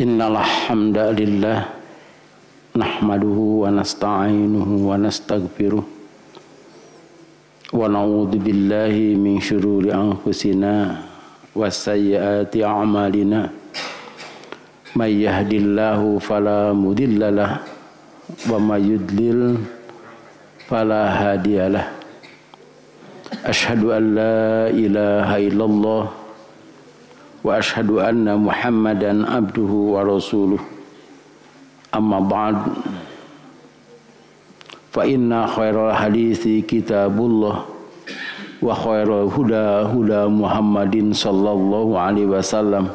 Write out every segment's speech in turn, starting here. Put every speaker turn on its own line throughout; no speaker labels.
Innal hamdalillah nahmaduhu wa nasta'inuhu wa nastaghfiruh wa na'udzu billahi min syururi anfusina wa sayyiati a'malina may yahdihillahu fala mudhillalah wa may yudlil fala hadiyalah. Asyhadu an la ilaha illallah wa ashhadu anna Muhammadan abduhu wa rasuluh. Amma ba'd. Fa inna khairal hadithi kitabullah wa khairal huda huda Muhammadin sallallahu alaihi wasallam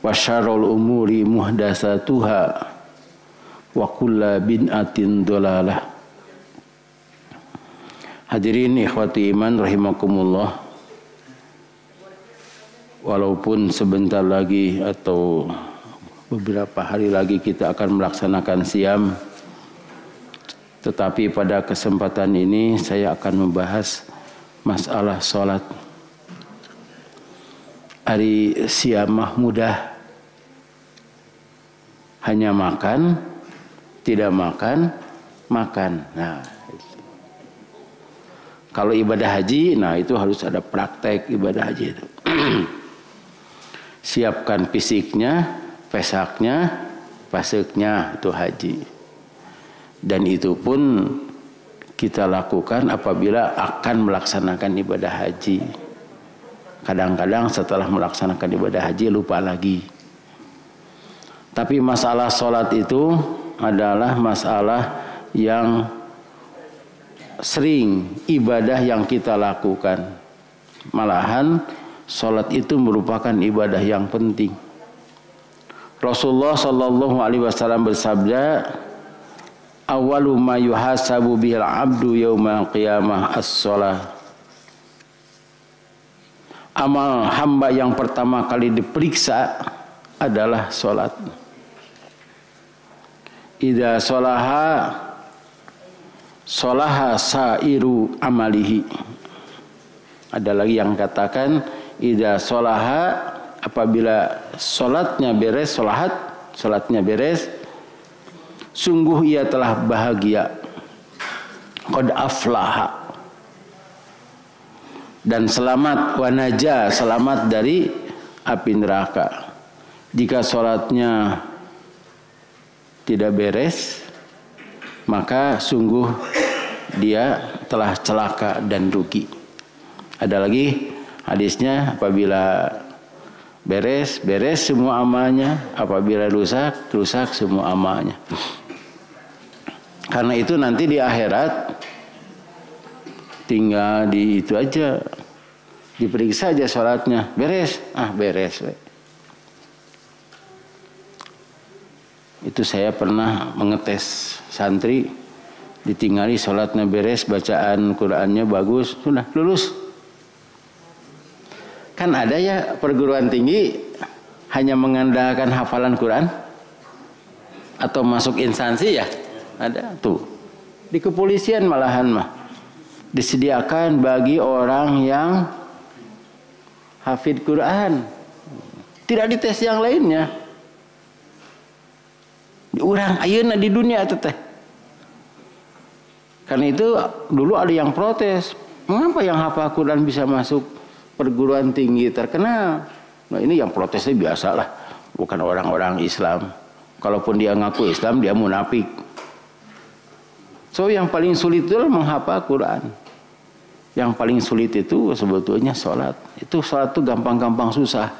wa syarrul umuri muhdatsatuha wa kullu bid'atin dhalalah. Hadirin ikhwati iman rahimakumullah. Walaupun sebentar lagi atau beberapa hari lagi kita akan melaksanakan siam, tetapi pada kesempatan ini saya akan membahas masalah sholat. Hari siam mudah, hanya makan, tidak makan, makan. Nah, kalau ibadah haji, nah itu harus ada praktek ibadah haji itu. Siapkan fisiknya, pesaknya, paseknya, itu haji. Dan itu pun kita lakukan apabila akan melaksanakan ibadah haji. Kadang-kadang setelah melaksanakan ibadah haji lupa lagi. Tapi masalah sholat itu adalah masalah yang sering ibadah yang kita lakukan. Malahan sholat itu merupakan ibadah yang penting. Rasulullah sallallahu alaihi wasallam bersabda, "Awwalu ma yuhasabu bihil 'abdu yaumal qiyamah as-shalah." Amal hamba yang pertama kali diperiksa adalah sholat. Idza sholaha sholaha sairu amalihi. Ada lagi yang katakan idza sholaha, apabila sholatnya beres, sholatnya beres, sungguh ia telah bahagia. Qad aflaha, dan selamat, wa naja, selamat dari api neraka. Jika sholatnya tidak beres, maka sungguh dia telah celaka dan rugi. Ada lagi hadisnya, apabila beres semua amalnya, apabila rusak semua amalnya. Karena itu nanti di akhirat tinggal di itu aja, diperiksa aja sholatnya, beres, beres. Itu saya pernah mengetes santri, ditinggali sholatnya beres, bacaan Qur'annya bagus, sudah lulus. Kan ada ya perguruan tinggi hanya mengandalkan hafalan Quran atau masuk instansi ya, ada tuh. Di kepolisian malahan mah disediakan bagi orang yang hafid Quran, tidak dites yang lainnya. Di urang ayeuna di dunia itu teh. Karena itu dulu ada yang protes, mengapa yang hafal Quran bisa masuk perguruan tinggi terkenal? Nah ini yang protesnya biasa lah, bukan orang-orang Islam. Kalaupun dia ngaku Islam, dia munafik. So yang paling sulit itu menghafal Quran. Yang paling sulit itu sebetulnya sholat. Itu sholat itu gampang-gampang susah.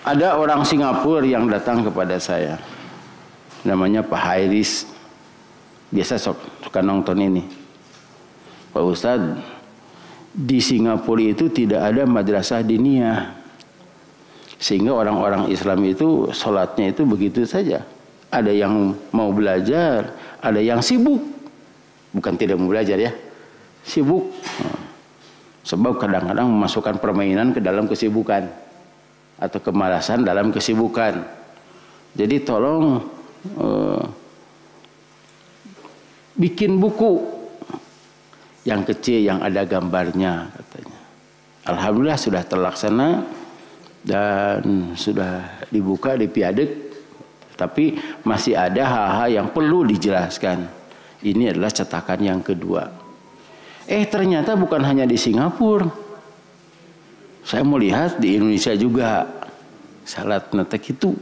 Ada orang Singapura yang datang kepada saya, namanya Pak Hairis. Biasa suka nonton ini. Pak Ustadz, di Singapura itu tidak ada madrasah diniyah, sehingga orang-orang Islam itu sholatnya itu begitu saja. Ada yang mau belajar, ada yang sibuk. Bukan tidak mau belajar ya, sibuk. Sebab kadang-kadang memasukkan permainan ke dalam kesibukan atau kemalasan dalam kesibukan. Jadi tolong bikin buku yang kecil yang ada gambarnya katanya. Alhamdulillah sudah terlaksana dan sudah dibuka, dipiadek, tapi masih ada hal-hal yang perlu dijelaskan. Ini adalah cetakan yang kedua. Ternyata bukan hanya di Singapura. Saya mau lihat di Indonesia juga salat netek itu.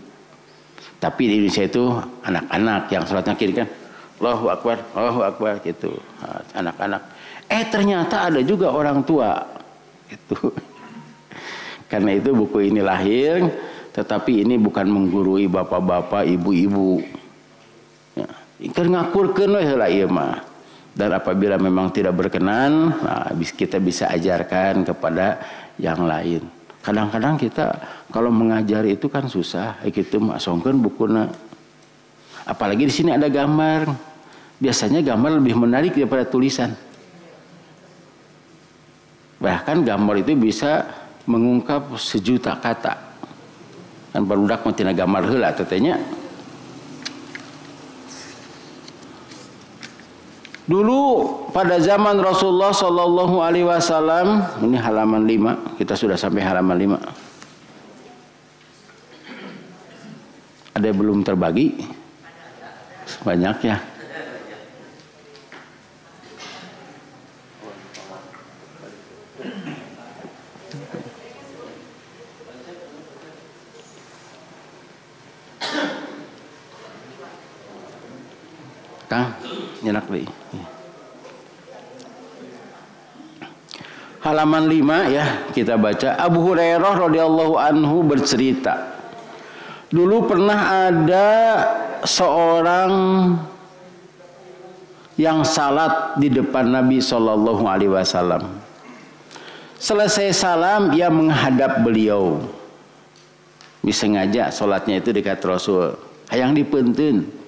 Tapi di Indonesia itu anak-anak yang salatnya kiri kan, Allahu Akbar gitu. Anak-anak. Ternyata ada juga orang tua. Gitu. Karena itu buku ini lahir, tetapi ini bukan menggurui bapak-bapak, ibu-ibu. Ya, kan ngakurkeun we heula ieu mah. Dan apabila memang tidak berkenan, nah, kita bisa ajarkan kepada yang lain. Kadang-kadang kita kalau mengajar itu kan susah, gitu masongkeun bukuna. Apalagi di sini ada gambar. Biasanya gambar lebih menarik daripada tulisan. Bahkan gambar itu bisa mengungkap sejuta kata. Kan barudak mah tina gambar heula tetenya. Dulu pada zaman Rasulullah sallallahu alaihi wasallam, ini halaman 5, kita sudah sampai halaman 5. Ada yang belum terbagi? Banyak ya. Kang, nyenak deh. Halaman 5 ya, kita baca. Abu Hurairah radhiyallahu anhu bercerita. Dulu pernah ada seorang yang salat di depan Nabi sallallahu alaihi wasallam. Selesai salam, ia menghadap beliau. Disengaja salatnya itu dekat Rasul. Hayang dipeunteun.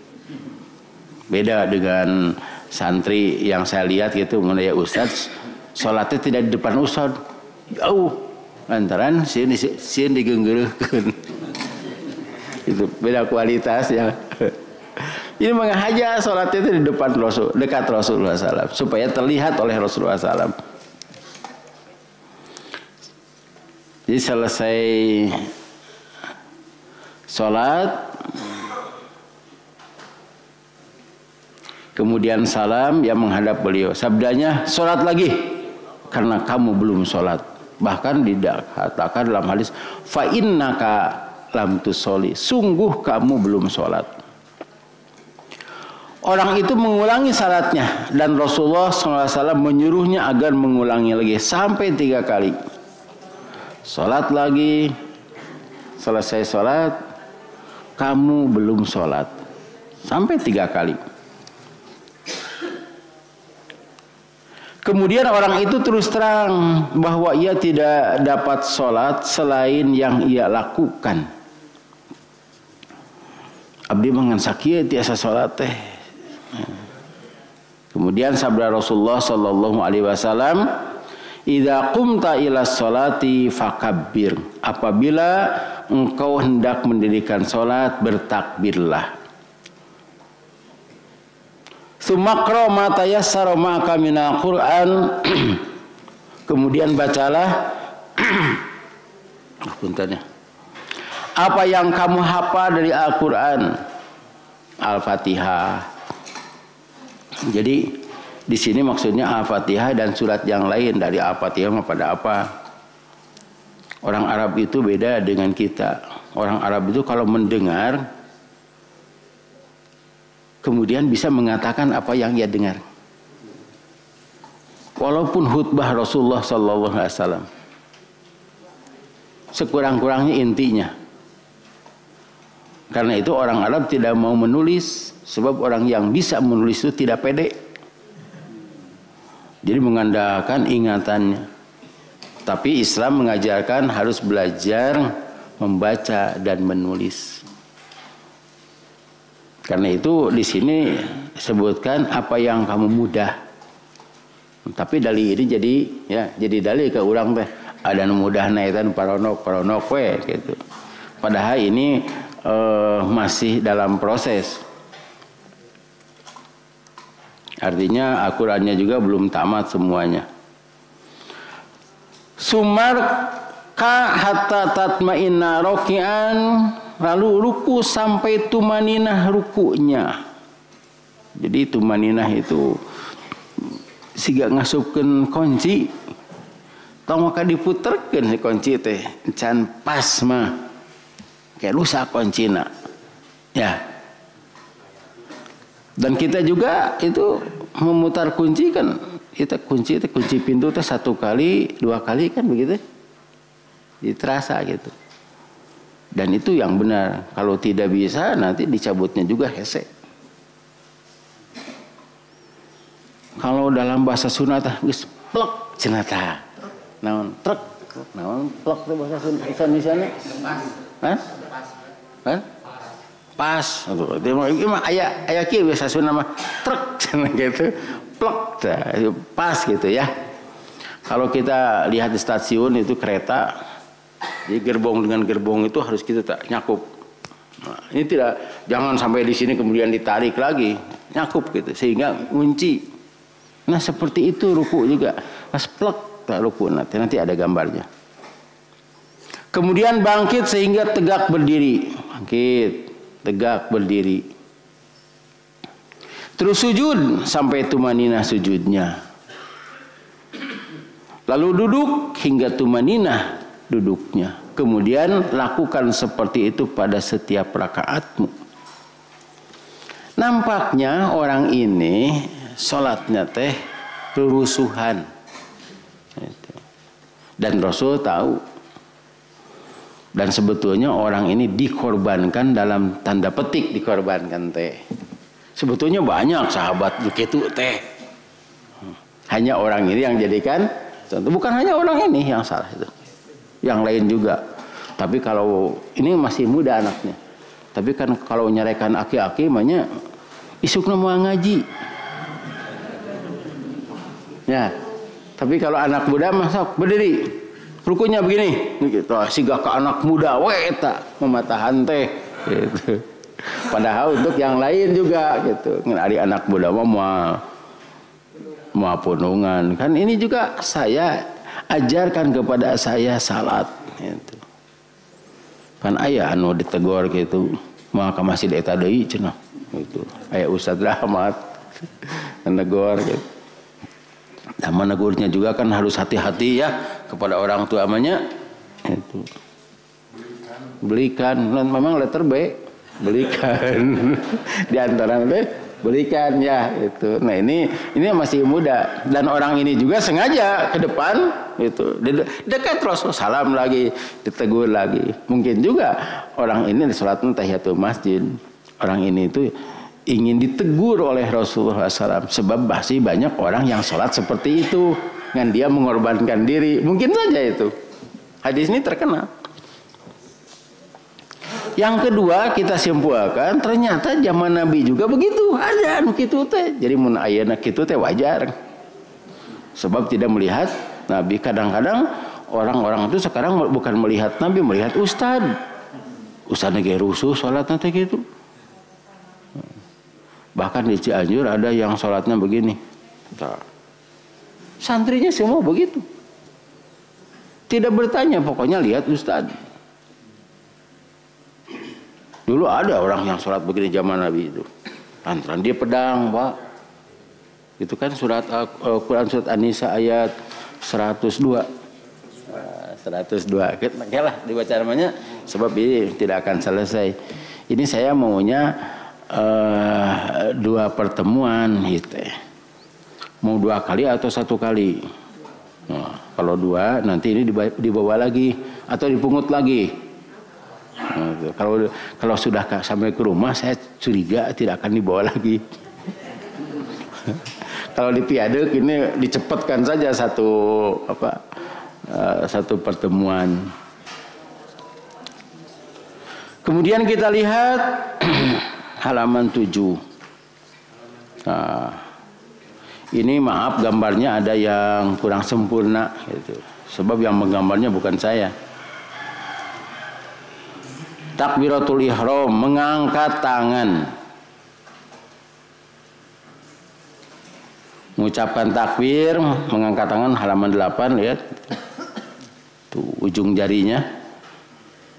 Beda dengan santri yang saya lihat gitu, mengenai Ustaz, sholatnya tidak di depan Ustaz, jauh, lantaran sieun digeunggeureukkeun. Itu beda kualitas ya. Ini mengahaja sholatnya itu di depan Rasul, dekat Rasulullah SAW, supaya terlihat oleh Rasulullah SAW. Jadi selesai sholat, kemudian salam, yang menghadap beliau. Sabdanya, sholat lagi, karena kamu belum sholat. Bahkan dikatakan dalam hadis, fa innaka lam tusolli, sungguh kamu belum sholat. Orang itu mengulangi salatnya, dan Rasulullah SAW menyuruhnya agar mengulangi lagi sampai 3 kali. Sholat lagi, selesai sholat, kamu belum sholat, sampai 3 kali. Kemudian orang itu terus terang bahwa ia tidak dapat sholat selain yang ia lakukan. Abdi mangan sakieu tiasa sholat teh. Kemudian sabda Rasulullah sallallahu alaihi wasallam, "Idza qumta ila sholati fakabbir." Apabila engkau hendak mendirikan sholat, bertakbirlah. Sumakro matayassara ma'aka minal Qur'an. Kemudian bacalah puntennya, apa yang kamu hafal dari Al-Qur'an, Al-Fatihah. Jadi di sini maksudnya Al-Fatihah dan surat yang lain. Dari Al-Fatihah pada apa? Orang Arab itu beda dengan kita. Orang Arab itu kalau mendengar kemudian bisa mengatakan apa yang ia dengar. Walaupun khutbah Rasulullah sallallahu alaihi wasallam, sekurang-kurangnya intinya. Karena itu orang Arab tidak mau menulis, sebab orang yang bisa menulis itu tidak pede. Jadi mengandalkan ingatannya. Tapi Islam mengajarkan harus belajar membaca dan menulis. Karena itu di sini sebutkan apa yang kamu mudah. Tapi dalil ini jadi dalil ke urang teh. Ada nu mudah naetan paronok we gitu. Padahal ini masih dalam proses. Artinya Al-Qur'annya juga belum tamat semuanya. Sumar hatta tatma'inna roki'an, lalu ruku sampai tumaninah rukunya. Jadi tumaninah itu siga ngasupkeun kunci, tong maka diputerkeun si kunci teh can pas mah kayak rusak kuncina. Ya. Dan kita juga itu memutar kunci kan, kita kunci pintu teh 1 kali, 2 kali kan begitu. Terasa gitu. Dan itu yang benar. Kalau tidak bisa nanti dicabutnya juga hese. Kalau dalam bahasa Sunda tah geus plek cenah tah. Naon trek, naon plek teh bahasa Indonesia-na? Hah? Hah? Pas. Dia mah aya kieu bahasa Sunda mah trek cenah gitu. Plek tah, pas gitu ya. Kalau kita lihat di stasiun itu kereta, jadi gerbong dengan gerbong itu harus kita nyakup. Nah, ini tidak, jangan sampai di sini kemudian ditarik lagi, nyakup gitu sehingga kunci. Nah seperti itu ruku juga, pas plek tak ruku nanti ada gambarnya. Kemudian bangkit sehingga tegak berdiri, bangkit, tegak berdiri. Terus sujud sampai tumaninah sujudnya. Lalu duduk hingga tumaninah duduknya. Kemudian lakukan seperti itu pada setiap rakaatmu. Nampaknya orang ini sholatnya teh kerusuhan. Dan Rasul tahu. Dan sebetulnya orang ini dikorbankan dalam tanda petik dikorbankan teh. Sebetulnya banyak sahabat begitu teh. Hanya orang ini yang jadikan contoh. Bukan hanya orang ini yang salah itu. Yang lain juga. Tapi kalau ini masih muda anaknya. Tapi kan kalau nyarekan aki-aki namanya isukna mau ngaji. Ya. Tapi kalau anak muda masuk berdiri. Rukunya begini. Gitu. Siga ke anak muda we eta mematahan teh gitu. Padahal untuk yang lain juga gitu. Ari anak muda mah mau punungan. Kan ini juga saya ajarkan kepada saya salat gitu. Kan aya anu ditegur gitu, maka masih eta deui cenah gitu. Aya Ustaz Rahmat menegur gitu. Dan menegurnya juga kan harus hati-hati ya kepada orang tua amanya itu. Belikan, memang letter B, belikan. Di antara teh belikan ya itu. Nah ini masih muda dan orang ini juga sengaja ke depan itu dekat Rasul salam lagi ditegur lagi. Mungkin juga orang ini di salat tahiyatul masjid orang ini itu ingin ditegur oleh Rasulullah SAW sebab masih banyak orang yang salat seperti itu dengan dia mengorbankan diri mungkin saja itu hadis ini terkenal. Yang kedua kita simpulkan ternyata zaman Nabi juga begitu ada anu kitu teh. Jadi mun ayeuna kitu teh wajar. Sebab tidak melihat Nabi. Kadang-kadang orang-orang itu sekarang bukan melihat Nabi, melihat ustad. Ustad ge rusuh salatna teh gitu. Bahkan di Cianjur ada yang salatnya begini. Santrinya semua begitu. Tidak bertanya, pokoknya lihat ustad. Dulu ada orang yang sholat begini zaman Nabi itu. Lantaran dia pedang, Pak. Itu kan surat Quran surat An-Nisa ayat 102. 102. Okelah dibaca namanya sebab ini tidak akan selesai. Ini saya maunya 2 pertemuan gitu. Mau 2 kali atau 1 kali. Nah, kalau 2 nanti ini dibawa lagi atau dipungut lagi. Kalau sudah sampai ke rumah saya curiga tidak akan dibawa lagi. Kalau dipiadek ini dicepatkan saja satu pertemuan. Kemudian kita lihat halaman 7. Nah, ini maaf gambarnya ada yang kurang sempurna gitu. Sebab yang menggambarnya bukan saya. Takbiratul ihram, mengangkat tangan. Mengucapkan takbir, mengangkat tangan halaman 8 lihat. Tuh ujung jarinya.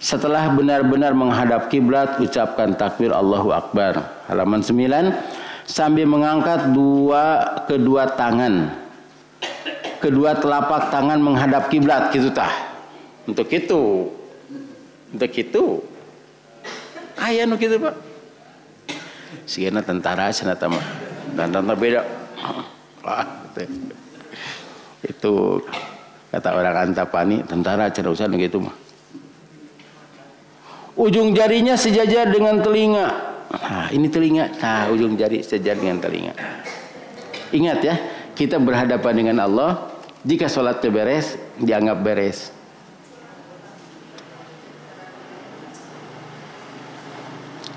Setelah benar-benar menghadap kiblat, ucapkan takbir Allahu Akbar. Halaman 9, sambil mengangkat kedua tangan. Kedua telapak tangan menghadap kiblat gitu tah. Untuk itu. Aya nu kitu, Pak. Sigana tentara cenah mah. Dan tentara beda. Itu kata orang Antapani, tentara cenah usaha gitu mah. Ujung jarinya sejajar dengan telinga. Nah, ini telinga. Nah, ujung jari sejajar dengan telinga. Ingat ya, kita berhadapan dengan Allah. Jika sholatnya beres, dianggap beres.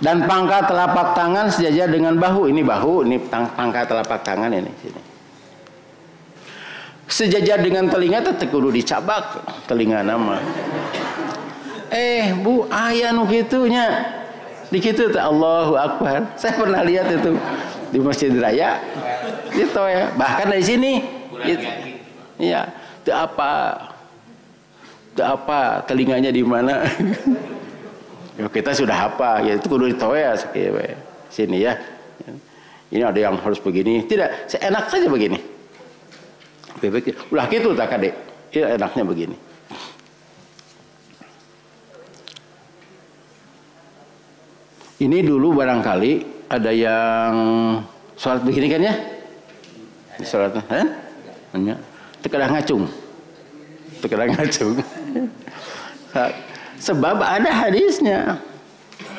Dan pangkat telapak tangan sejajar dengan bahu. Ini bahu, ini pangkat telapak tangan ini. Sini. Sejajar dengan telinga, tetep kudu dicabak telinga nama. Bu, aya nu kitunya. Di kitu teh Allahu Akbar. Saya pernah lihat itu di Masjid Raya. Gitu ya. Bahkan dari sini. Gitu. Iya, teu apa telinganya di mana. Ya, kita sudah apa? Ya itu kudu ditoya sini ya. Ini ada yang harus begini. Tidak, seenak saja begini. Ulah gitu tak Kade. Ya enaknya begini. Ini dulu barangkali ada yang sholat begini kan ya? Sholatnya, hanya terkadang ngacung. Sebab ada hadisnya.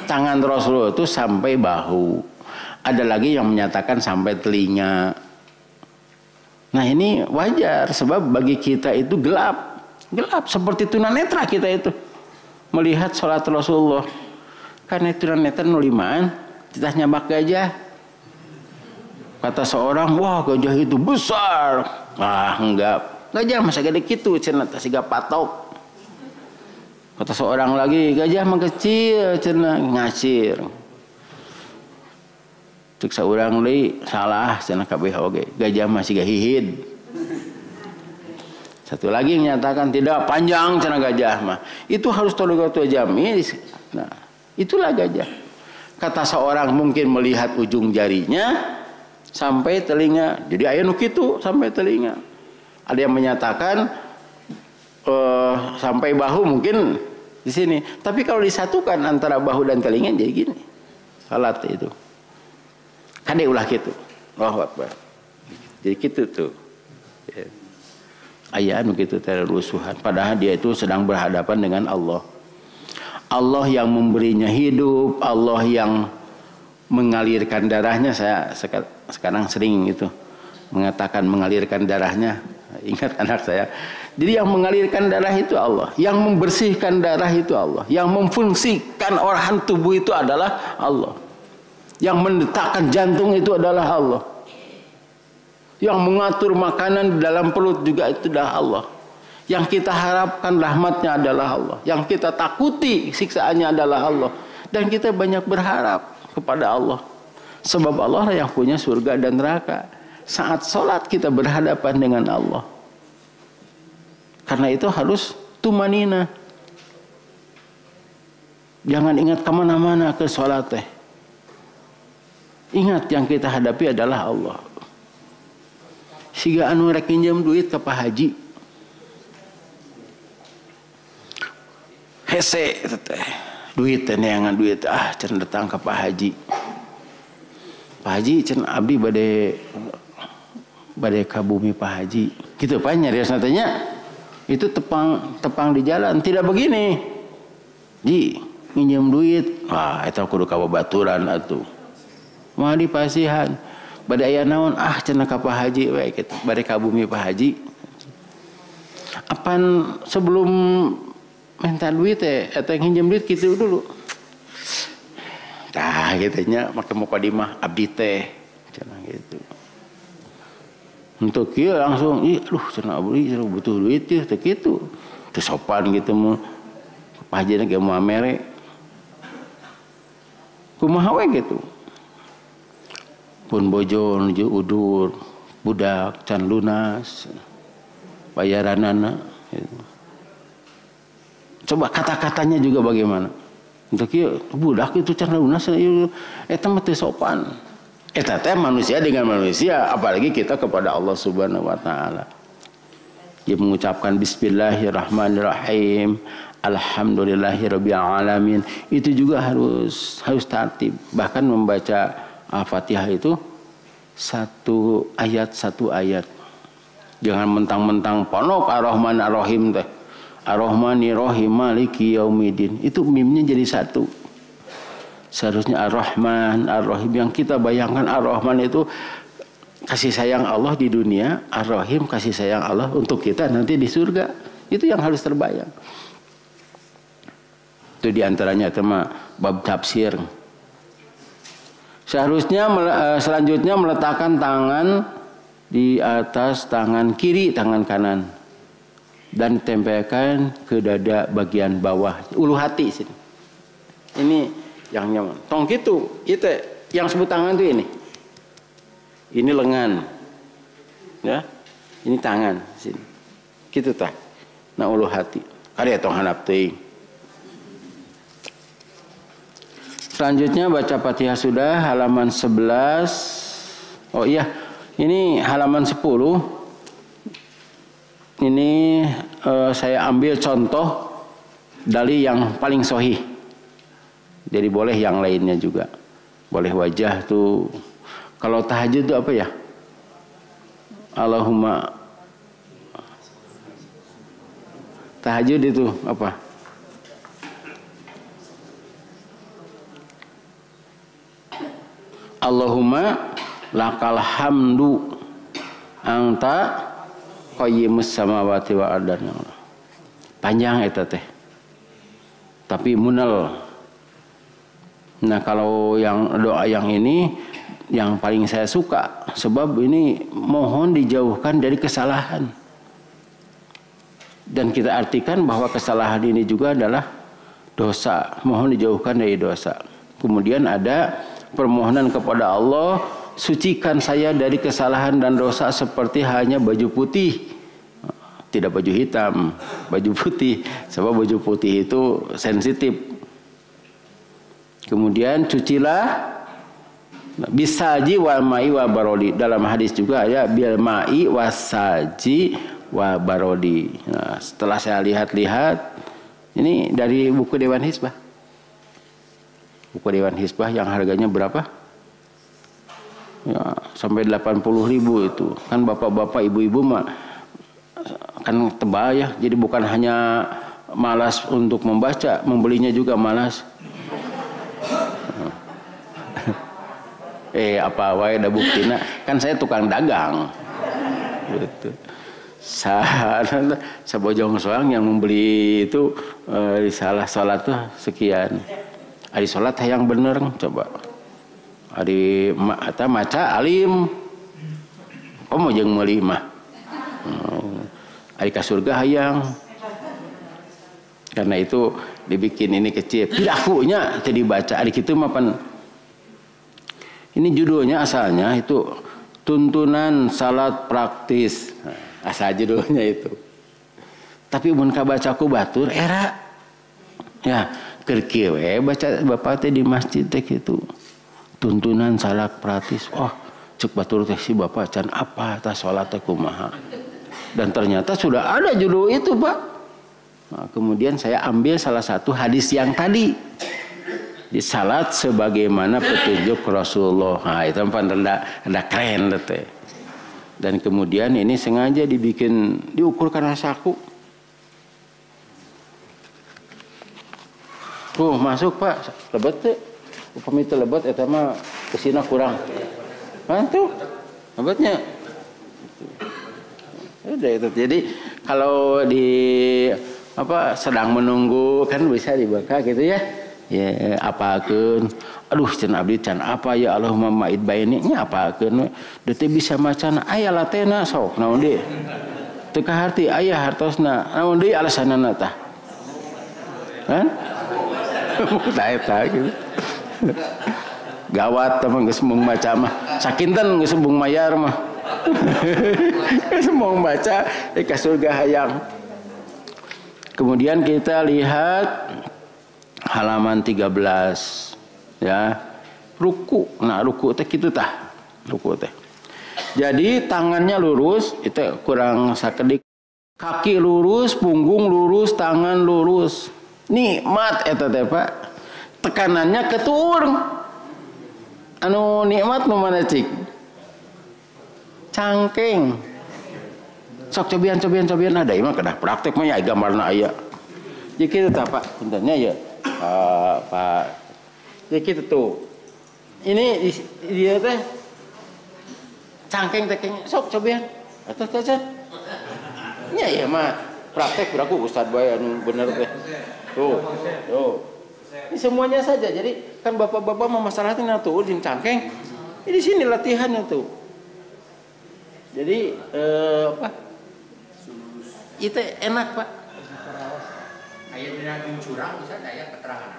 Tangan Rasulullah itu sampai bahu. Ada lagi yang menyatakan sampai telinga. Nah ini wajar sebab bagi kita itu gelap seperti tunanetra kita itu melihat sholat Rasulullah. Karena tunanetra nulimaan, kita nyabak gajah. Kata seorang, wah gajah itu besar. Enggak, gajah masa gede gitu, cenah siga patok. Kata seorang lagi, gajah mah kecil, cenah ngacir. Cek saurang deui salah cenah kabeh oge. Gajah mah siga hihid. Satu lagi menyatakan tidak panjang cenah gajah mah. Itu harus tologatu jami. Nah, itulah gajah. Kata seorang mungkin melihat ujung jarinya sampai telinga. Jadi aya nu kitu sampai telinga. Ada yang menyatakan sampai bahu mungkin di sini. Tapi kalau disatukan antara bahu dan telinga jadi gini. Salat itu. Kade ulah gitu. Allahu Akbar. Jadi gitu tuh. Ya. Aya anu kitu terrusuhan. Padahal dia itu sedang berhadapan dengan Allah. Allah yang memberinya hidup, Allah yang mengalirkan darahnya. Saya sekarang sering itu mengatakan mengalirkan darahnya. Ingat anak saya. Jadi yang mengalirkan darah itu Allah, yang membersihkan darah itu Allah, yang memfungsikan organ tubuh itu adalah Allah, yang mendetakkan jantung itu adalah Allah, yang mengatur makanan di dalam perut juga itu adalah Allah. Yang kita harapkan rahmatnya adalah Allah. Yang kita takuti siksaannya adalah Allah. Dan kita banyak berharap kepada Allah. Sebab Allah lah yang punya surga dan neraka. Saat sholat kita berhadapan dengan Allah. Karena itu harus tumanina. Jangan ingat kemana-mana ke sholat teh. Ingat yang kita hadapi adalah Allah. Siga anu rek pinjam duit ke Pak Haji. Hese duit neangan duit cenah datang ke Pak Haji. Pak Haji cenah abdi bade ka bumi Pak Haji. Kitu Pak nyarios tanya. Itu tepang di jalan tidak begini. Ji minjem duit. Eta kudu ka babaturan atuh. Mah dipasihan. Bade aya naon cenah ka Pak Haji we kitu. Bade ka bumi Pak Haji. Apan sebelum minta duit atau yang pinjam duit gitu dulu. Tah gitunya make mukadimah abdi teh cenah gitu. Untuk kieu langsung cenah abdi butuh duit teh kitu. Teu sopan gitu mah. Pajina ge moal mere. Kumaha we gitu. Pun bojo nuju udur, budak can lunas bayaranana gitu. Coba kata-katanya juga bagaimana. Untuk ieu budak itu cara lunas ieu eta mah teu sopan. Eta teh manusia dengan manusia, apalagi kita kepada Allah Subhanahu wa taala. Dia mengucapkan bismillahirrahmanirrahim, alhamdulillahirabbil alamin. Itu juga harus tertib. Bahkan membaca Al-Fatihah itu satu ayat. Jangan mentang-mentang ponok Ar-Rahman Ar-Rahim teh. Ar-Rahmanir-Rahim Maliki Yaumiddin. Itu mimnya jadi satu. Seharusnya Ar-Rahman Ar-Rahim. Yang kita bayangkan Ar-Rahman itu kasih sayang Allah di dunia, Ar-Rahim kasih sayang Allah untuk kita nanti di surga. Itu yang harus terbayang. Itu diantaranya tema bab tafsir. Seharusnya selanjutnya meletakkan tangan di atas tangan kiri, tangan kanan, dan tempelkan ke dada bagian bawah, ulu hati sini. Ini yang nyaman. Tong gitu, itu yang sebut tangan tuh ini. Ini lengan, ya. Ini tangan sini. Gitu tah. Nah ulu hati. Kada tong handap teuing. Selanjutnya baca Fatihah sudah halaman 11. Oh iya, ini halaman 10. Ini saya ambil contoh dari yang paling sahih. Jadi boleh yang lainnya juga. Boleh wajah tuh. Kalau tahajud itu apa ya? Allahumma. Tahajud itu apa? Allahumma lakal hamdu anta qayyimus samawati wa ardana. Panjang eta teh. Tapi munal. Nah, kalau yang doa yang ini yang paling saya suka, sebab ini mohon dijauhkan dari kesalahan. Dan kita artikan bahwa kesalahan ini juga adalah dosa, mohon dijauhkan dari dosa. Kemudian ada permohonan kepada Allah, sucikan saya dari kesalahan dan dosa seperti hanya baju putih, tidak baju hitam, baju putih, sebab baju putih itu sensitif. Kemudian cucilah bisaji wal ma'i wa barodi. Dalam hadis juga ada bil ma'i wasaji wa barodi. Nah, setelah saya lihat-lihat, ini dari buku Dewan Hizbah. Buku Dewan Hizbah yang harganya berapa? Ya, sampai 80.000 itu. Kan bapak-bapak, ibu-ibu mah kan tebal ya. Jadi bukan hanya malas untuk membaca, membelinya juga malas. Apa wae da buktina, kan saya tukang dagang. Gitu. Sabojong soang yang membeli itu di salah salat tuh sekian. Ari salat hayang bener coba. Ari eta maca alim. Komo jeung meuli mah. Ari ka surga hayang. Karena itu dibikin ini kecil. Pidakunya teu dibaca. Ari kitu mah pan. Ini judulnya asalnya itu tuntunan salat praktis. Asal judulnya itu. Tapi mun kabaca ku batur era ya keur kieu we baca bapak teh di masjid teh kitu. Tuntunan salat praktis. Oh, cek batur teh si bapak can apa tah salat teh kumaha. Dan ternyata sudah ada judul itu, Pak. Nah, kemudian saya ambil salah satu hadis yang tadi. Di salat sebagaimana petunjuk Rasulullah. Nah, itu rada keren teh. Dan kemudian ini sengaja diukurkan saku. Masuk Pak, lebat teh. Upami teh lebat eta mah kesina kurang. Tuh, lebatnya. Udah itu. Jadi kalau sedang menunggu kan bisa dibuka gitu ya. Ya apakeun. Aduh can abdi can apa ya Allahumma ma'id baini nya apakeun. Da teh bisa macana aya latena sok naon deui. Teu kaharti aya hartosna. Naon deui alasanna tah? Kan? Tah eta gitu. Gawat teman geus mung maca mah. Sakinten geus mung mayar mah. Geus mung baca ka surga hayang. Kemudian kita lihat halaman 13 ya. Ruku. Nah, ruku teh kitu tah. Ruku teh. Jadi tangannya lurus, itu kurang sakedik. Kaki lurus, punggung lurus, tangan lurus. Nikmat eta teh, Pak. Tekanannya ketur. Anu nikmat nu mana cik? Cangkeng. Sok cobian ada imah kedah praktek mah ya gambarna aya. Jadi kitu tah Pak, puntennya ya. Pak. Jadi kitu tuh. Ini dia teh cangkeng sok cobian. Atuh teh. Ya mah praktek beraku Ustaz bae anu bener teh. Tuh. Ini semuanya saja. Jadi kan bapak-bapak mah masalahnya tuh jeung cangkeng. Di sini latihannya tuh. Jadi apa? Itu enak Pak.
Aya dina bincurang bisa aya keterangan.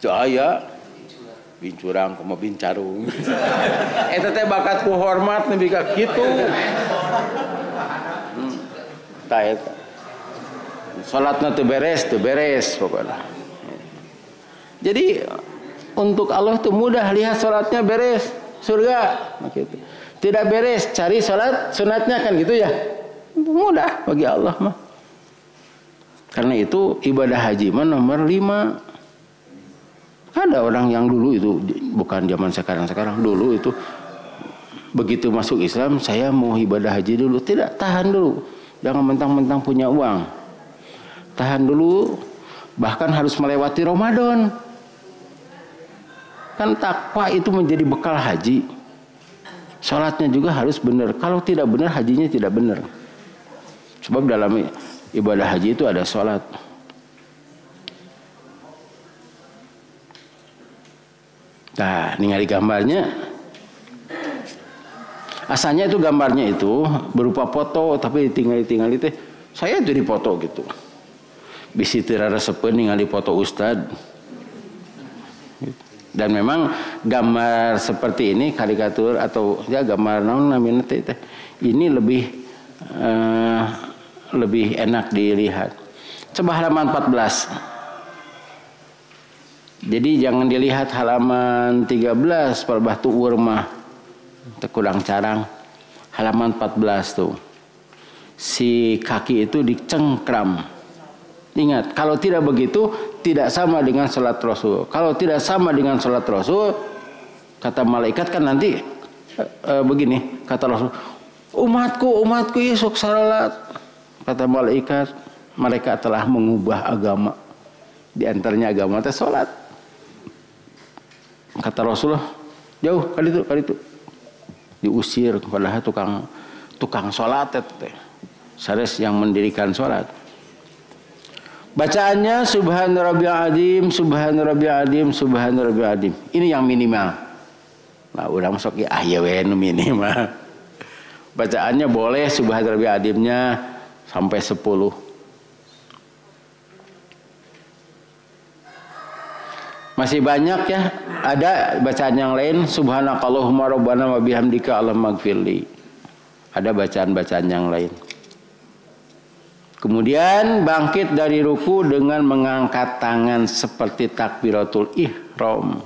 Aya bincurang kumaha bincarung. Eta teh bakat ku hormat nepi ka kitu. Tah eta. Salatna teu beres pokoknya. Jadi untuk Allah itu mudah, lihat salatnya beres, surga. Gitu. Tidak beres, cari salat sunatnya kan gitu ya. Mudah bagi Allah mah. Karena itu ibadah haji mah nomor 5. Ada orang yang dulu itu bukan zaman sekarang dulu itu begitu masuk Islam saya mau ibadah haji dulu, tidak, tahan dulu, jangan mentang-mentang punya uang, tahan dulu, bahkan harus melewati Ramadan. Kan takwa itu menjadi bekal haji. Salatnya juga harus benar. Kalau tidak benar hajinya tidak benar. Sebab dalam ibadah haji itu ada salat. Nah, ningali gambarnya. Asalnya itu gambarnya itu berupa foto tapi tinggal itu saya jadi foto gitu. Bisi teu raresepeun ningali foto ustad. Dan memang gambar seperti ini karikatur atau ya gambar naon namanya teh ini lebih enak dilihat. Coba halaman 14. Jadi jangan dilihat halaman 13 Palbah Tuur mah kurang carang. Halaman 14 tuh. Si kaki itu dicengkram. Ingat, kalau tidak begitu tidak sama dengan salat Rasul. Kalau tidak sama dengan salat Rasul, kata malaikat kan nanti begini, kata Rasul, umatku isuk salat. Kata malaikat, mereka telah mengubah agama. Di antaranya agama teh salat. Kata Rasulullah, jauh kali itu diusir padahal tukang salat teh. Sanes yang mendirikan salat. Bacaannya subhana rabbil azim, subhana rabbil azim, subhana rabbil azim. Ini yang minimal. Nah, urang sok ya aya we nu minimal. Bacaannya boleh subhana rabbil azimnya sampai 10. Masih banyak ya. Ada bacaan yang lain subhanakallahumma rabbana wa bihamdika allahumma ighfirli. Ada bacaan-bacaan yang lain. Kemudian bangkit dari ruku dengan mengangkat tangan seperti takbiratul ihram.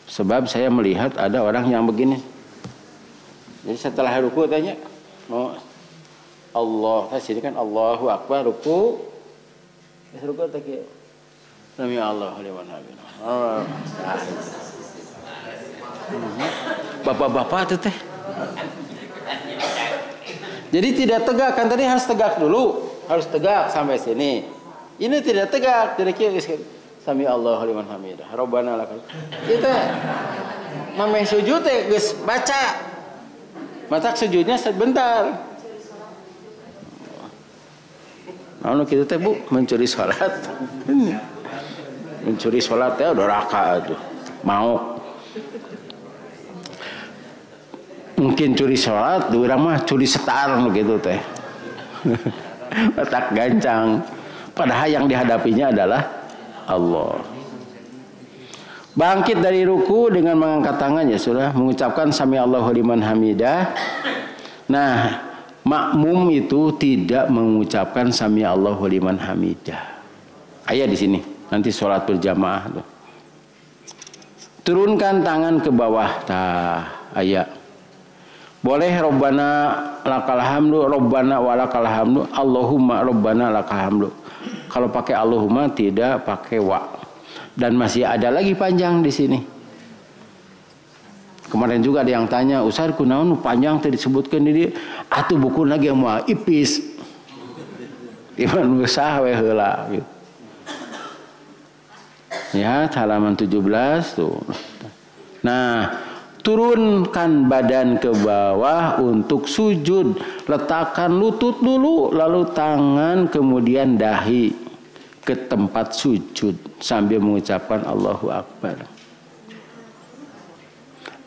Sebab saya melihat ada orang yang begini. Jadi setelah ruku tanya, mau Allah, sini kan Allahu Akbar ruku. Ruku tak ya. Sami Allah liman hamid. Bapak-bapak itu teh. Jadi tidak tegak kan tadi harus tegak dulu. Harus tegak sampai sini. Ini tidak tegak. Jadi sami Allah liman hamidah. Rabbana lakal. Kita mameh sujud teh geus baca. Matak sujudnya sebentar. Anu kita teh Bu mencuri salat. Mencuri salat teh doraka atuh. Mau. Mungkin curi salat, urang mah curi setar gitu teh. Otak gancang. Padahal yang dihadapinya adalah Allah. Bangkit dari ruku dengan mengangkat tangan ya sudah mengucapkan sami Allahu liman hamidah. Nah, makmum itu tidak mengucapkan sami Allahu liman hamidah. Ayat di sini. Nanti sholat berjamaah tuh. Turunkan tangan ke bawah. Ayat. Boleh Rabbana lakal hamdu, Rabbana walakal hamdu, Allahumma Rabbana lakal hamdu. Kalau pakai Allahumma tidak pakai wa. Dan masih ada lagi panjang di sini. Kemarin juga ada yang tanya, Ustaz kunaon panjang tadi disebutkan di dia, atuh buku lagi mau ipis. Iman usah we heula gitu. Ya, halaman 17 tuh. Nah, turunkan badan ke bawah untuk sujud. Letakkan lutut dulu, lalu tangan, kemudian dahi ke tempat sujud sambil mengucapkan Allahu Akbar.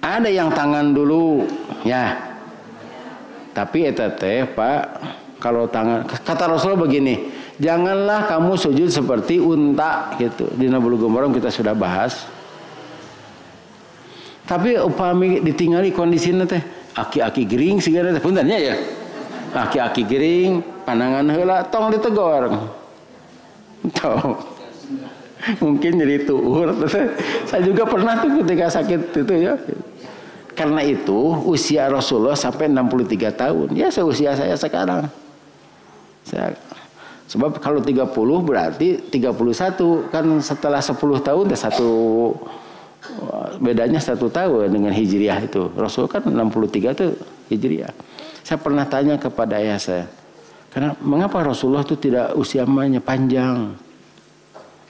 Ada yang tangan dulu, ya. Tapi eta teh, Pak, kalau tangan, kata Rasulullah begini, janganlah kamu sujud seperti unta gitu. Di Bulughul Maram kita sudah bahas. Tapi upami ditinggali kondisinya teh, aki-aki gering sigana teh puntennya ya. Aki-aki gering, pandangan heula tong ditegor. Tuh. Mungkin jadi tuur. Saya juga pernah tuh ketika sakit itu ya. Karena itu usia Rasulullah sampai 63 tahun. Ya seusia saya sekarang. Sebab kalau 30 berarti 31. Kan setelah 10 tahun bedanya 1 tahun dengan Hijriah itu. Rasul kan 63 itu Hijriah. Saya pernah tanya kepada ayah saya. Karena mengapa Rasulullah itu tidak usia panjang?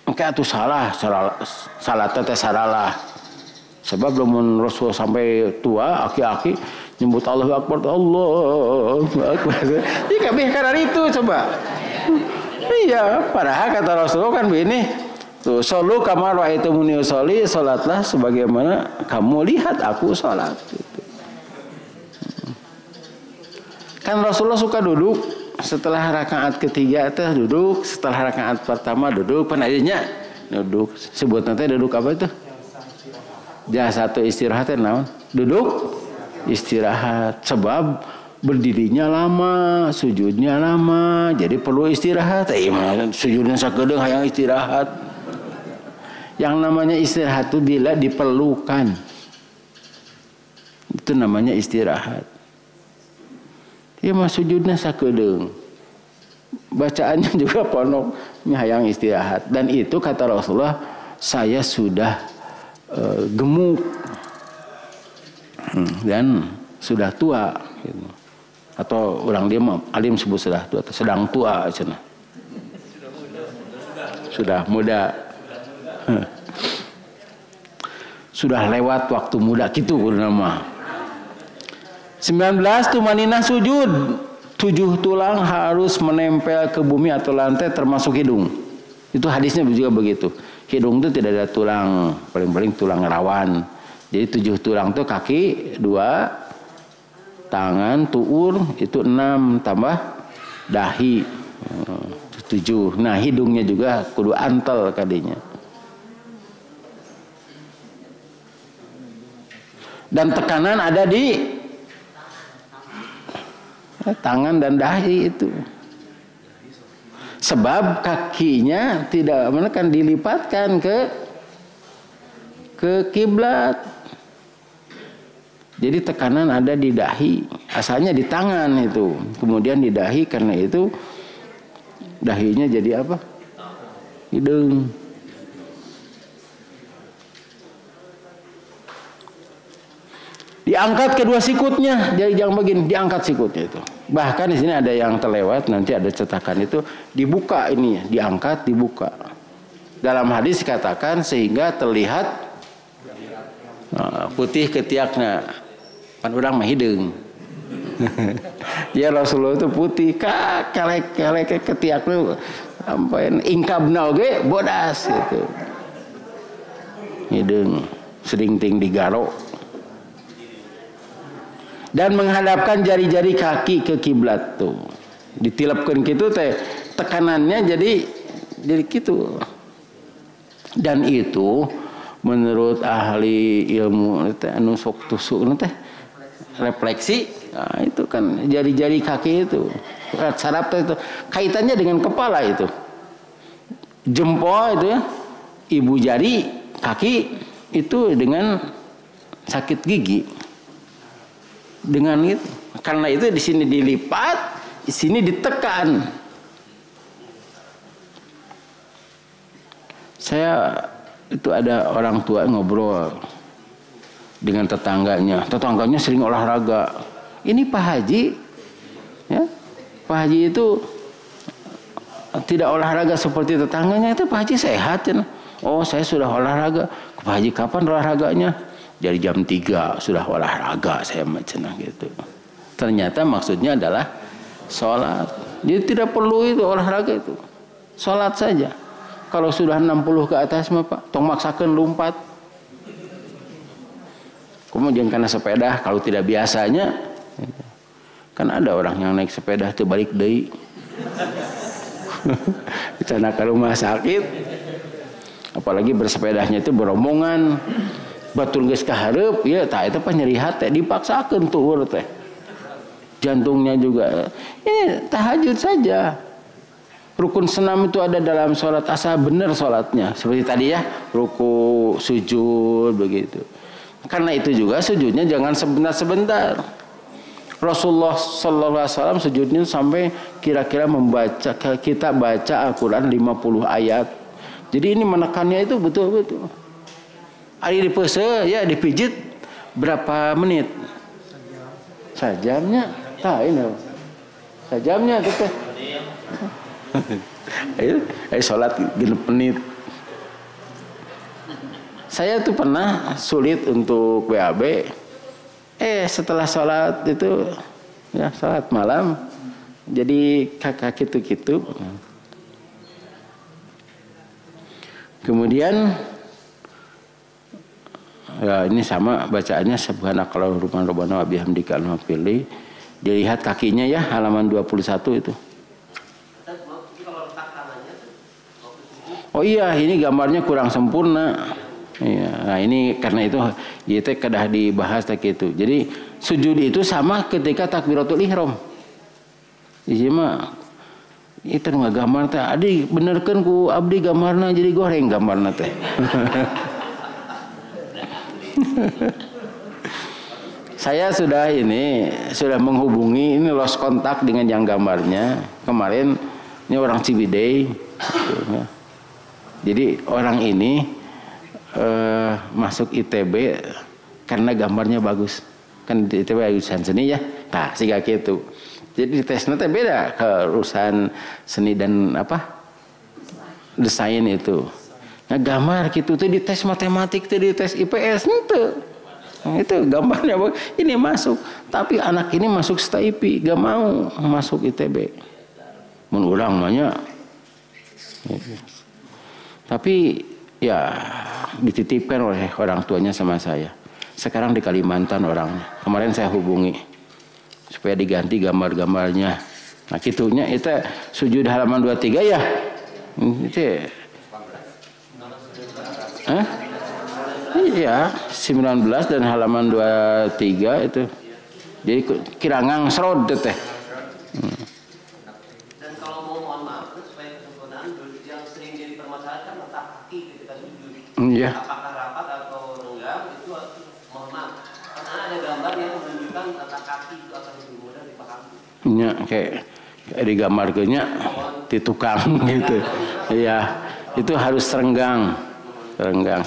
Engke atuh salah teh saralah. Sebab lamun Rasul sampai tua, aki-aki nyebut Allahu Akbar, Allahu Akbar. Iya kabeh karena itu coba. Iya, padahal kata Rasulullah kan begini, tuh sallu kama ra'aitumuni usolli, salatlah sebagaimana kamu lihat aku salat gitu. Kan Rasulullah suka duduk setelah rakaat ketiga teh duduk, setelah rakaat pertama duduk, penadinya duduk. Sebut nanti duduk apa itu? Jangan satu istirahat naon? Duduk istirahat. Sebab berdirinya lama, sujudnya lama, jadi perlu istirahat. Sujudnya sakedeung hayang istirahat. Yang namanya istirahat itu bila diperlukan. Itu namanya istirahat. Ya mah sujudnya sakedeung. Bacaannya juga ponok, hayang istirahat. Dan itu kata Rasulullah, saya sudah gemuk dan sudah tua gitu. Atau orang dia alim sebut sudah tua, sedang tua cina. Sudah muda. Sudah lewat waktu muda gitu nama. 19 tumaninah sujud. 7 tulang harus menempel ke bumi atau lantai termasuk hidung. Itu hadisnya juga begitu. Hidung itu tidak ada tulang, paling-paling tulang rawan. Jadi 7 tulang itu kaki 2, tangan, tuur itu 6 tambah dahi 7. Nah hidungnya juga kudu antel kadinya. Dan tekanan ada di tangan dan dahi itu. Sebab kakinya tidak menekan, dilipatkan ke kiblat. Jadi tekanan ada di dahi. Asalnya di tangan itu. Kemudian di dahi, karena itu dahinya jadi apa? Hidung. Diangkat kedua sikutnya, jadi jangan begini, diangkat sikutnya itu. Bahkan di sini ada yang terlewat, nanti ada cetakan itu dibuka ini, diangkat, dibuka. Dalam hadis dikatakan sehingga terlihat putih ketiaknya. Kan orang mah hidung. Ya Rasulullah itu putih, kalek ketiaknya sampai ingkabna oge bodas gitu. Hidung sering-ting digaro. Dan menghadapkan jari-jari kaki ke kiblat tuh. Ditilapkan gitu teh tekanannya jadi gitu. Dan itu menurut ahli ilmu teh anu sok tusuk teh refleksi Nah, itu kan jari-jari kaki itu, saraf itu kaitannya dengan kepala itu. Jempol itu ya, ibu jari kaki itu dengan sakit gigi. Dengan itu, karena itu di sini dilipat, di sini ditekan. Saya itu ada orang tua ngobrol dengan tetangganya. Tetangganya sering olahraga. Ini Pak Haji, ya, Pak Haji itu tidak olahraga seperti tetangganya. Itu Pak Haji sehat ya. Oh, saya sudah olahraga. Pak Haji kapan olahraganya? Dari jam 3 sudah olahraga saya macam gitu. Ternyata maksudnya adalah sholat. Jadi tidak perlu itu olahraga itu. Sholat saja. Kalau sudah 60 ke atas mah Pak, tong maksakeun lompat. Kemudian karena sepeda kalau tidak biasanya, kan ada orang yang naik sepeda itu balik deui. Ditana ke rumah sakit. Apalagi bersepedanya itu berombongan. Batur geus ka hareup, ya tah eta pas nyeri hate dipaksakeun tuh teh. Jantungnya juga. Tahajud saja. Rukun senam itu ada dalam sholat, asal benar sholatnya. Seperti tadi ya, ruku, sujud begitu. Karena itu juga sujudnya jangan sebentar-sebentar. Rasulullah sallallahu alaihi wasallam sujudnya sampai kira-kira membaca, kita baca Al-Qur'an 50 ayat. Jadi ini menekannya itu betul-betul. Ari dipese ya dipijit berapa menit? Sajamnya. Tah ini. Sajamnya teh. Ayo salat 6 menit. Saya tuh pernah sulit untuk BAB. Setelah salat itu ya salat malam jadi kakak gitu-gitu. Kemudian ya ini sama bacaannya subhanakallahumma rabbana wa bihamdika al-mahfili. Dilihat kakinya ya halaman 21 itu. Oh iya, ini gambarnya kurang sempurna. Iya, nah ini karena itu ya teh kedah dibahas teh gitu. Jadi sujud itu sama ketika takbiratul ihram. Ieu mah itu ngagambar teh adi benerkeun ku abdi gambarna jadi goreng gambarna teh. Saya sudah menghubungi ini lost kontak dengan yang gambarnya kemarin. Ini orang Ciwidey gitu, ya. Jadi orang ini masuk ITB karena gambarnya bagus. Kan di ITB jurusan seni ya. Nah, siga gitu. Jadi tesnya teh beda ke urusan seni dan desain itu. Nah, gambar gitu tuh di tes matematik tuh di tes IPS itu. Nah, itu gambarnya ini masuk, tapi anak ini masuk STIP, gak mau masuk ITB. Mun urang mah nya. Tapi ya dititipkan oleh orang tuanya sama saya. Sekarang di Kalimantan orangnya. Kemarin saya hubungi supaya diganti gambar-gambarnya. Nah, kitunya itu sujud halaman 23 ya. Itu iya, 19 dan halaman 23 itu. Jadi kirangang serod teh.
Dan kalau mau mohon maaf supaya kesempurnaan yang sering jadi permasalahan letak kaki ketika sujud.
Iya.
Apakah rapat atau renggang itu mohon maaf. Karena ada gambar yang menunjukkan letak kaki itu akan lebih mudah dipahami.
Iya, kayak digambarkeunnya di tukang gitu. Iya, itu harus renggang.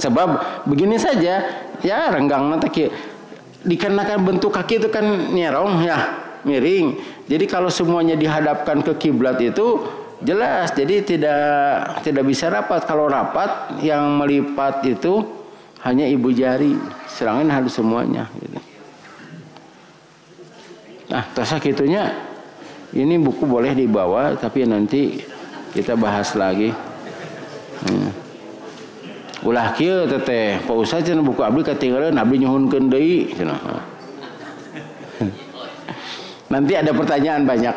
Sebab begini saja ya renggang nanti dikarenakan bentuk kaki itu kan nyerong ya miring. Jadi kalau semuanya dihadapkan ke kiblat itu jelas. Jadi tidak bisa rapat. Kalau rapat yang melipat itu hanya ibu jari. Serangan harus semuanya. Gitu. Nah terus gitunya ini buku boleh dibawa tapi nanti kita bahas lagi. Ulah kieu teteh Pak Ustaz cenah buku abdi katinggalan abdi nyuhunkeun deui cenah. Nanti ada pertanyaan banyak.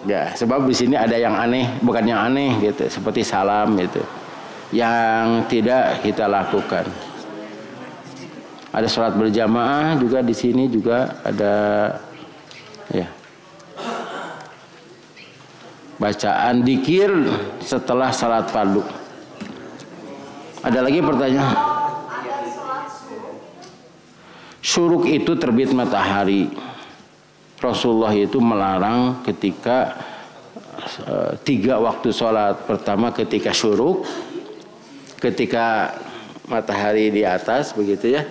Ya, sebab di sini ada yang aneh, bukan yang aneh gitu, seperti salam gitu. Yang tidak kita lakukan. Ada sholat berjamaah juga di sini juga ada bacaan dikir setelah salat fardu. Ada lagi pertanyaan? Syuruk itu terbit matahari. Rasulullah itu melarang ketika 3 waktu sholat. Pertama ketika syuruk, ketika matahari di atas begitu ya,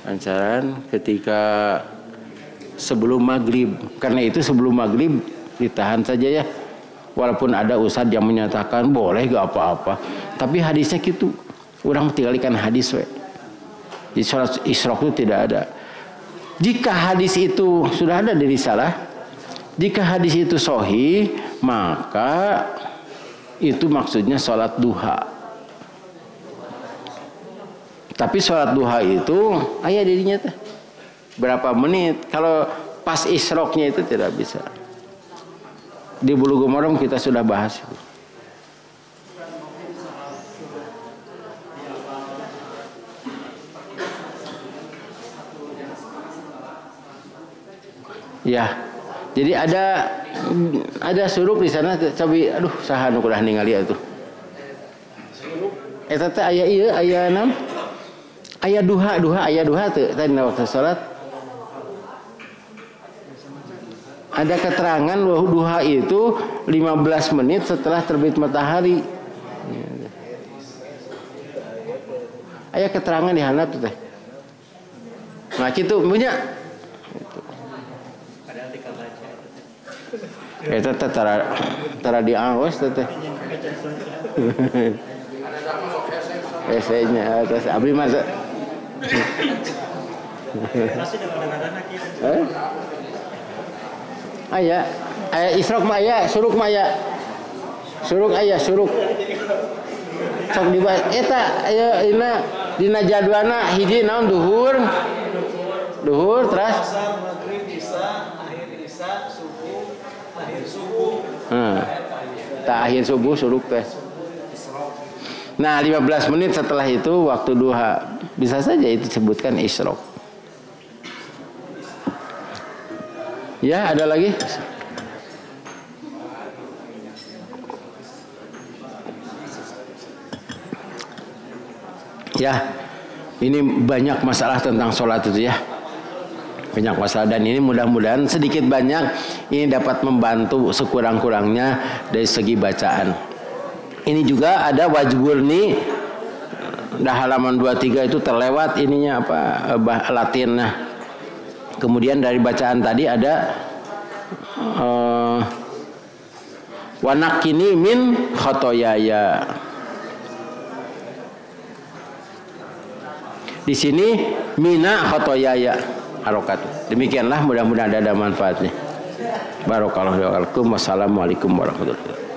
pancaran, ketika sebelum maghrib. Karena itu sebelum maghrib ditahan saja ya. Walaupun ada ustadz yang menyatakan boleh gak apa-apa, tapi hadisnya gitu. Orang tinggalkan hadis we. Di sholat isyraq itu tidak ada. Jika hadis itu sudah ada di risalah, jika hadis itu sahih, maka itu maksudnya sholat duha. Tapi sholat duha itu ayat dirinya teh berapa menit? Kalau pas isyraqnya itu tidak bisa. Di Bulughul Maram kita sudah bahas itu. Ya, jadi ada surup di sana. Cobi, aduh, saha nu kudah ningali atuh. Eta teh aya ieu, aya naon? Aya duha teu tadi waktu salat. Ada keterangan bahwa duha itu 15 menit setelah terbit matahari. Aya keterangan di handap teh. Nah, kitu punya. Eta teh tara diaos teh. Esenya atas abdi masa. Aya isyraq mah aya, suruk mah aya. Suruk aya, suruk. Sok dibahas eta aya dina jadwalna hiji naon duhur. Duhur terus maghrib, isya, akhir isya, subuh, akhir subuh. Tak akhir subuh suruk teh. Nah, 15 menit setelah itu waktu duha. Bisa saja itu disebutkan isyraq. Ya, ada lagi? Ya, ini banyak masalah tentang sholat itu ya. Banyak masalah, dan ini mudah-mudahan sedikit banyak ini dapat membantu sekurang-kurangnya dari segi bacaan. Ini juga ada wajburni, dah halaman 23 itu terlewat ininya apa Latinnya. Kemudian dari bacaan tadi ada wanakini min khotoyaya. Di sini mina khotoyaya harokat. Demikianlah, mudah-mudahan ada manfaatnya. Barakallahu fiikum. Wassalamualaikum warahmatullahi wabarakatuh.